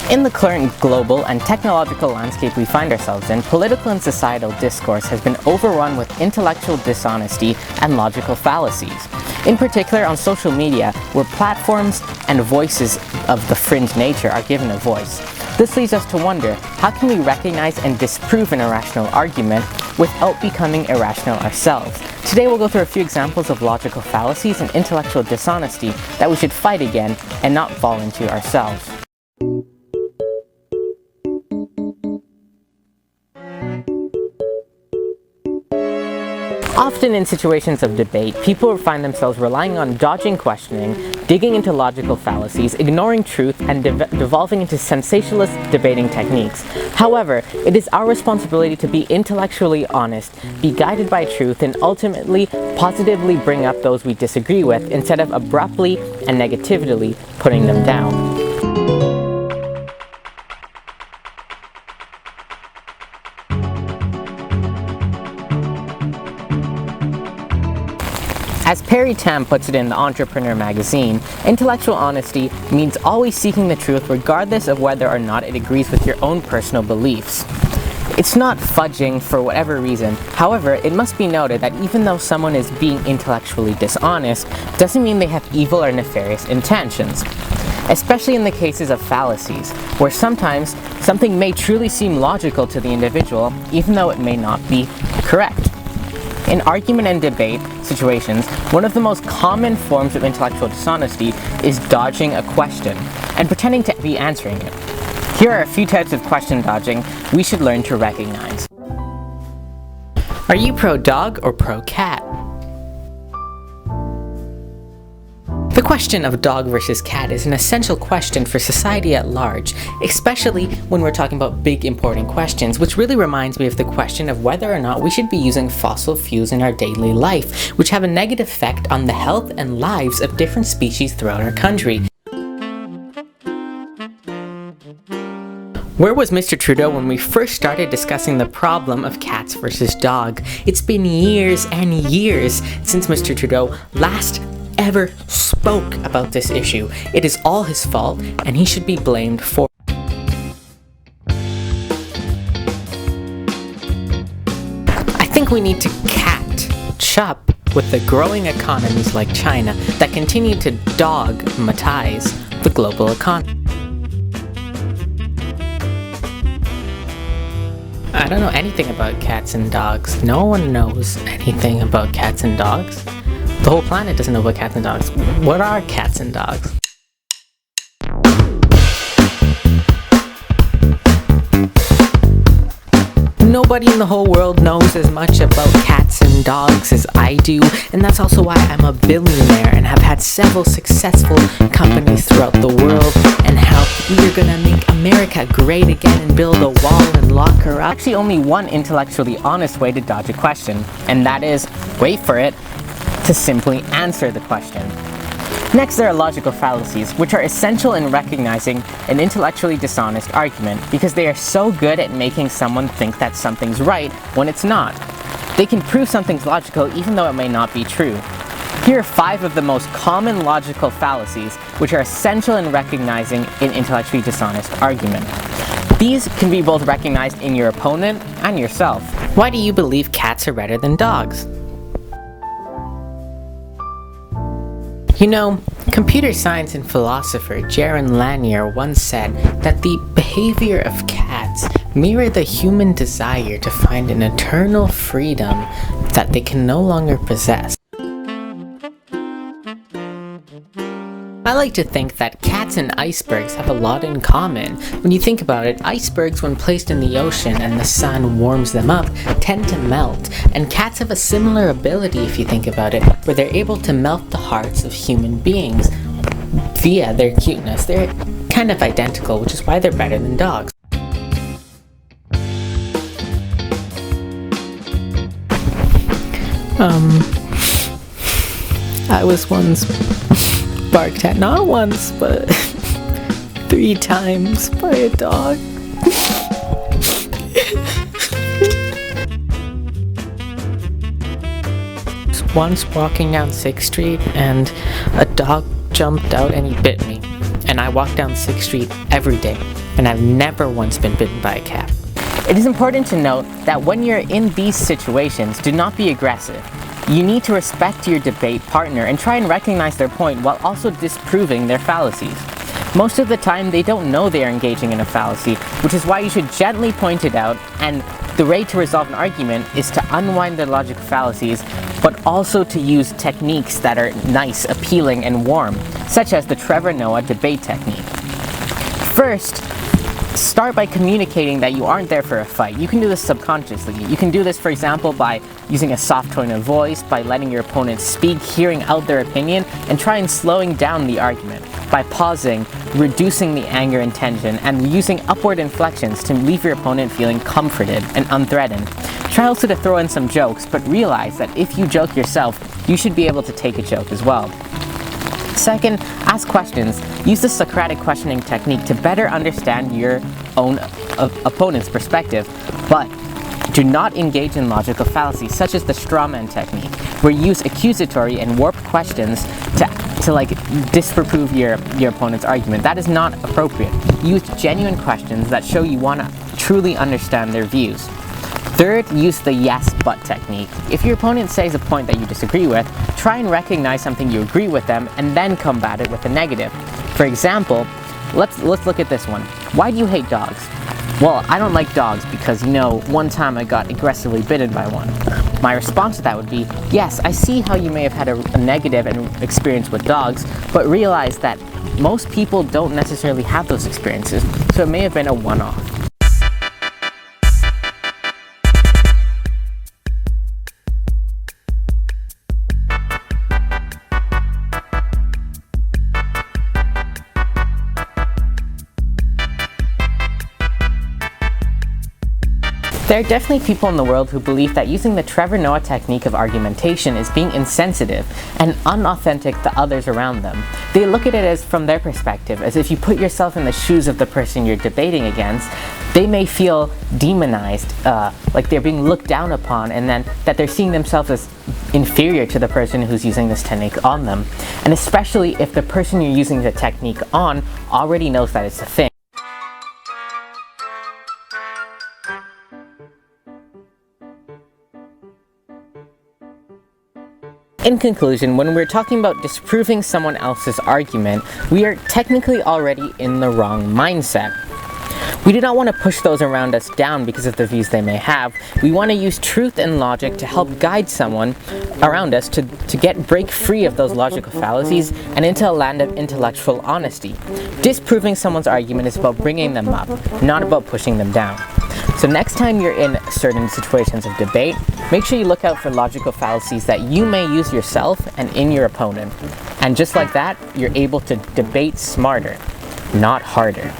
In the current global and technological landscape we find ourselves in, political and societal discourse has been overrun with intellectual dishonesty and logical fallacies. In particular on social media, where platforms and voices of the fringe nature are given a voice. This leads us to wonder, how can we recognize and disprove an irrational argument without becoming irrational ourselves? Today we'll go through a few examples of logical fallacies and intellectual dishonesty that we should fight against and not fall into ourselves. Often in situations of debate, people find themselves relying on dodging questioning, digging into logical fallacies, ignoring truth, and devolving into sensationalist debating techniques. However, it is our responsibility to be intellectually honest, be guided by truth, and ultimately positively bring up those we disagree with instead of abruptly and negatively putting them down. As Perry Tam puts it in the Entrepreneur magazine, intellectual honesty means always seeking the truth regardless of whether or not it agrees with your own personal beliefs. It's not fudging for whatever reason. However, it must be noted that even though someone is being intellectually dishonest, doesn't mean they have evil or nefarious intentions. Especially in the cases of fallacies, where sometimes something may truly seem logical to the individual, even though it may not be correct. In argument and debate situations, one of the most common forms of intellectual dishonesty is dodging a question and pretending to be answering it. Here are a few types of question dodging we should learn to recognize. Are you pro-dog or pro-cat? The question of dog versus cat is an essential question for society at large, especially when we're talking about big important questions, which really reminds me of the question of whether or not we should be using fossil fuels in our daily life, which have a negative effect on the health and lives of different species throughout our country. Where was Mr. Trudeau when we first started discussing the problem of cats versus dog? It's been years and years since Mr. Trudeau last ever spoke about this issue. It is all his fault, and he should be blamed for it. I think we need to catch up with the growing economies like China that continue to dogmatize the global economy. I don't know anything about cats and dogs. No one knows anything about cats and dogs. The whole planet doesn't know about cats and dogs. What are cats and dogs? Nobody in the whole world knows as much about cats and dogs as I do, and that's also why I'm a billionaire and have had several successful companies throughout the world, and how we're gonna make America great again and build a wall and lock her up. Actually, only one intellectually honest way to dodge a question, and that is, wait for it, to simply answer the question. Next, there are logical fallacies, which are essential in recognizing an intellectually dishonest argument because they are so good at making someone think that something's right when it's not. They can prove something's logical even though it may not be true. Here are 5 of the most common logical fallacies which are essential in recognizing an intellectually dishonest argument. These can be both recognized in your opponent and yourself. Why do you believe cats are better than dogs? You know, computer science and philosopher Jaron Lanier once said that the behavior of cats mirror the human desire to find an eternal freedom that they can no longer possess. I like to think that cats and icebergs have a lot in common. When you think about it, icebergs, when placed in the ocean and the sun warms them up, tend to melt. And cats have a similar ability, if you think about it, where they're able to melt the hearts of human beings via their cuteness. They're kind of identical, which is why they're better than dogs. I was once barked at, not once, but 3 times by a dog. Once walking down 6th Street and a dog jumped out and he bit me. and I walk down 6th Street every day, and I've never once been bitten by a cat. It is important to note that when you're in these situations, do not be aggressive. You need to respect your debate partner and try and recognize their point while also disproving their fallacies. Most of the time, they don't know they are engaging in a fallacy, which is why you should gently point it out, and the way to resolve an argument is to unwind their logical fallacies, but also to use techniques that are nice, appealing, and warm, such as the Trevor Noah debate technique. First, start by communicating that you aren't there for a fight. You can do this subconsciously. You can do this, for example, by using a soft tone of voice, by letting your opponent speak, hearing out their opinion, and try and slowing down the argument. By pausing, reducing the anger and tension, and using upward inflections to leave your opponent feeling comforted and unthreatened. Try also to throw in some jokes, but realize that if you joke yourself, you should be able to take a joke as well. Second, ask questions. Use the Socratic questioning technique to better understand your own opponent's perspective, but do not engage in logical fallacies such as the straw man technique, where you use accusatory and warped questions to disprove your opponent's argument. That is not appropriate. Use genuine questions that show you want to truly understand their views. Third, use the yes but technique. If your opponent says a point that you disagree with, try and recognize something you agree with them and then combat it with a negative. For example, let's look at this one. Why do you hate dogs? Well, I don't like dogs because, one time I got aggressively bitten by one. My response to that would be, yes, I see how you may have had a negative experience with dogs, but realize that most people don't necessarily have those experiences, so it may have been a one-off. There are definitely people in the world who believe that using the Trevor Noah technique of argumentation is being insensitive and unauthentic to others around them. They look at it as, from their perspective, as if you put yourself in the shoes of the person you're debating against, they may feel demonized, like they're being looked down upon, and then that they're seeing themselves as inferior to the person who's using this technique on them. And especially if the person you're using the technique on already knows that it's a thing. In conclusion, when we're talking about disproving someone else's argument, we are technically already in the wrong mindset. We do not want to push those around us down because of the views they may have. We want to use truth and logic to help guide someone around us to break free of those logical fallacies and into a land of intellectual honesty. Disproving someone's argument is about bringing them up, not about pushing them down. So next time you're in certain situations of debate, make sure you look out for logical fallacies that you may use yourself and in your opponent. And just like that, you're able to debate smarter, not harder.